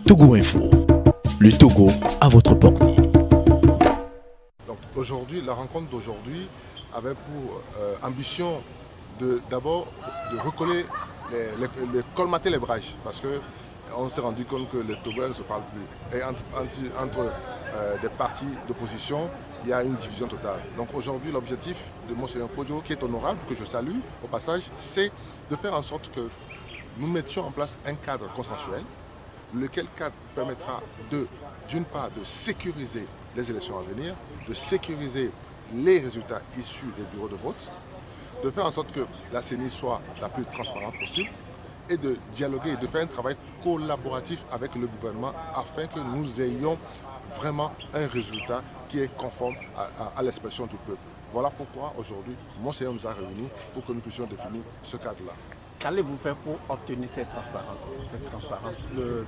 Togo Info. Le Togo à votre portée. Donc aujourd'hui, la rencontre d'aujourd'hui avait pour ambition d'abord de recoller, colmater les brèches, parce qu'on s'est rendu compte que les Togolais ne se parlent plus. Et entre des partis d'opposition, il y a une division totale. Donc aujourd'hui, l'objectif de Monseigneur Kodjo, qui est honorable, que je salue au passage, c'est de faire en sorte que nous mettions en place un cadre consensuel, lequel cadre permettra d'une part de sécuriser les élections à venir, de sécuriser les résultats issus des bureaux de vote, de faire en sorte que la CENI soit la plus transparente possible et de dialoguer et de faire un travail collaboratif avec le gouvernement afin que nous ayons vraiment un résultat qui est conforme à l'expression du peuple. Voilà pourquoi aujourd'hui, Monseigneur nous a réunis pour que nous puissions définir ce cadre-là. Qu'allez-vous faire pour obtenir cette transparence,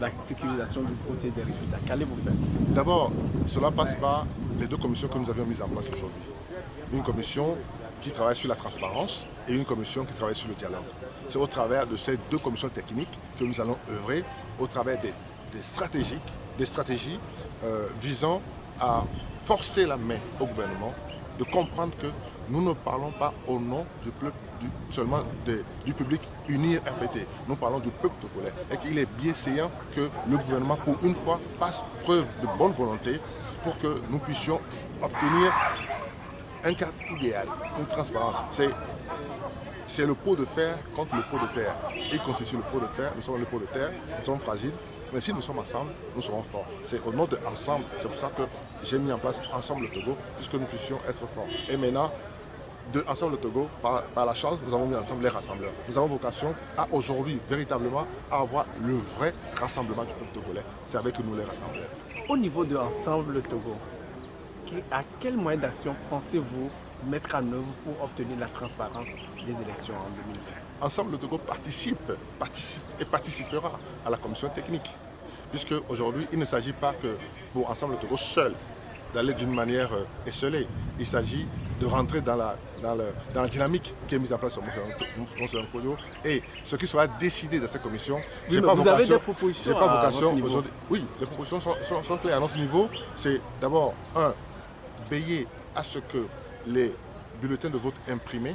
la sécurisation du vote et des résultats? Qu'allez-vous faire? D'abord, cela passe par les deux commissions que nous avions mises en place aujourd'hui. Une commission qui travaille sur la transparence et une commission qui travaille sur le dialogue. C'est au travers de ces deux commissions techniques que nous allons œuvrer, au travers des stratégies visant à forcer la main au gouvernement, de comprendre que nous ne parlons pas au nom du peuple, seulement du public UNIR RPT. Nous parlons du peuple togolais et qu'il est bienséant que le gouvernement, pour une fois, fasse preuve de bonne volonté pour que nous puissions obtenir un cadre idéal, une transparence. C'est le pot de fer contre le pot de terre. Il constitue le pot de fer, nous sommes le pot de terre, nous sommes fragiles, mais si nous sommes ensemble, nous serons forts. C'est au nom de ensemble, c'est pour ça que j'ai mis en place Ensemble le Togo, puisque nous puissions être forts. Et maintenant, de Ensemble le Togo, par la chance, nous avons mis ensemble les rassembleurs. Nous avons vocation à aujourd'hui, véritablement, à avoir le vrai rassemblement du peuple togolais. C'est avec nous les rassembleurs. Au niveau de Ensemble le Togo, à quel moyen d'action pensez-vous mettre en œuvre pour obtenir la transparence des élections en 2020? Ensemble le Togo participe et participera à la commission technique. Puisque aujourd'hui, il ne s'agit pas que pour Ensemble le Togo seul d'aller d'une manière esselée. Il s'agit de rentrer dans la dynamique qui est mise en place sur Monseigneur Kodjo. Et ce qui sera décidé dans cette commission, j'ai pas vocation aujourd'hui. Oui, les propositions sont claires à notre niveau. C'est d'abord, veiller à ce que les bulletins de vote imprimés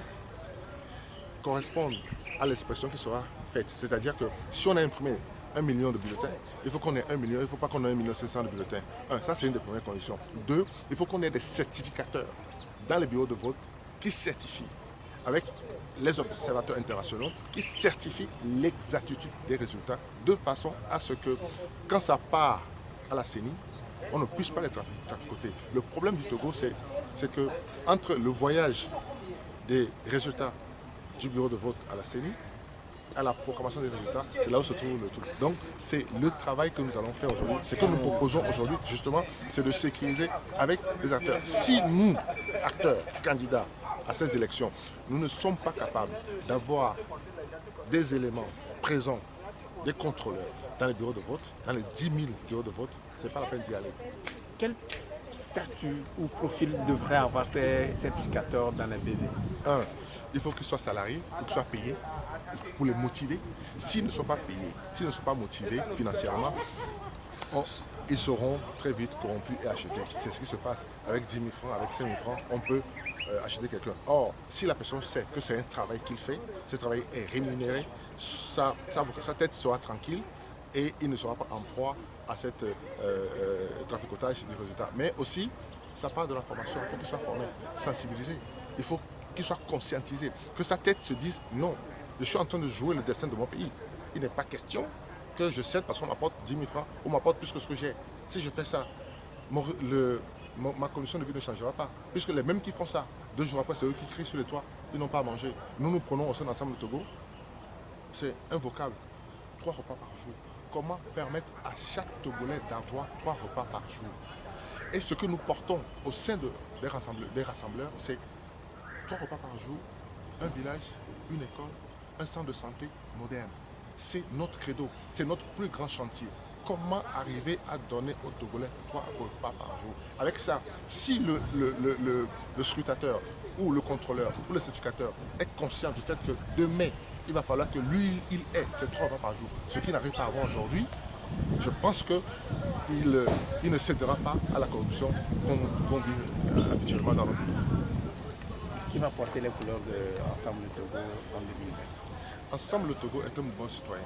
correspondent à l'expression qui sera faite. C'est-à-dire que si on a imprimé 1 million de bulletins, il faut qu'on ait 1 million, il ne faut pas qu'on ait 1,5 million de bulletins. Ça c'est une des premières conditions. 2, il faut qu'on ait des certificateurs dans les bureaux de vote qui certifient, avec les observateurs internationaux, qui certifient l'exactitude des résultats, de façon à ce que, quand ça part à la CENI, on ne puisse pas les traficoter. Le problème du Togo, c'est que entre le voyage des résultats du bureau de vote à la CENI, à la proclamation des résultats, c'est là où se trouve le truc. Donc, c'est le travail que nous allons faire aujourd'hui. Ce que nous proposons aujourd'hui, justement, c'est de sécuriser avec les acteurs. Si nous, acteurs, candidats à ces élections, nous ne sommes pas capables d'avoir des éléments présents, des contrôleurs dans les bureaux de vote, dans les 10 000 bureaux de vote, ce n'est pas la peine d'y aller. Quel statut ou profil devraient avoir ces certificateurs dans la BV? Il faut qu'ils soient salariés, il faut qu'ils soient payés pour les motiver. S'ils ne sont pas payés, s'ils ne sont pas motivés financièrement, ils seront très vite corrompus et achetés. C'est ce qui se passe. Avec 10 000 francs, avec 5 000 francs, on peut acheter quelqu'un. Or, si la personne sait que c'est un travail qu'il fait, ce travail est rémunéré, sa tête sera tranquille et il ne sera pas en proie à cette traficotage du résultat. Mais aussi, ça part de la formation. Il faut qu'il soit formé, sensibilisé. Il faut qu'il soit conscientisé. Que sa tête se dise non, je suis en train de jouer le destin de mon pays. Il n'est pas question que je cède parce qu'on m'apporte 10 000 francs ou m'apporte plus que ce que j'ai. Si je fais ça, ma condition de vie ne changera pas. Puisque les mêmes qui font ça, 2 jours après, c'est eux qui crient sur les toits. Ils n'ont pas à manger. Nous prenons au sein d'Ensemble le Togo. C'est un vocable. 3 repas par jour. Comment permettre à chaque Togolais d'avoir 3 repas par jour? Et ce que nous portons au sein des rassembleurs, c'est 3 repas par jour, un village, une école, un centre de santé moderne. C'est notre credo, c'est notre plus grand chantier. Comment arriver à donner aux Togolais 3 repas par jour? Avec ça, si le scrutateur ou le contrôleur ou le certificateur est conscient du fait que demain, il va falloir que lui, il ait ces 3 repas par jour, ce qu'il n'arrive pas à avoir aujourd'hui, Je pense qu'il ne cédera pas à la corruption qu'on vit habituellement dans notre pays. Qui va porter les couleurs de Ensemble le Togo en 2020? Ensemble le Togo est un mouvement citoyen.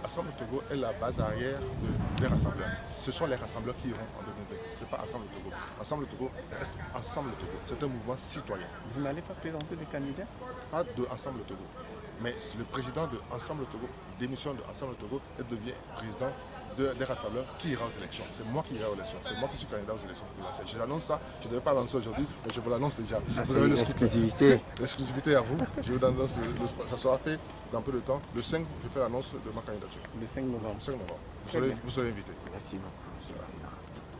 Ensemble le Togo est la base arrière des rassembleurs. Ce sont les rassembleurs qui iront en 2020. Ce n'est pas Ensemble le Togo. Ensemble le Togo reste Ensemble le Togo. C'est un mouvement citoyen. Vous n'allez pas présenter des candidats? Pas de Ensemble le Togo. Mais si le président de Ensemble le Togo démissionne de Ensemble le Togo et devient président des rassembleurs, qui ira aux élections? C'est moi qui irai aux élections. C'est moi qui suis candidat aux élections présidentielles. Je l'annonce ça. Je ne devais pas l'annoncer aujourd'hui, mais je vous l'annonce déjà. Vous avez l'exclusivité. L'exclusivité à vous. Je vous l'annonce. Ça sera fait dans peu de temps. Le 5, je fais l'annonce de ma candidature. Le 5 novembre. 5 novembre. Très bien. Vous serez invité. Merci beaucoup.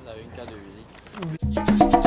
Vous avez une carte de visite.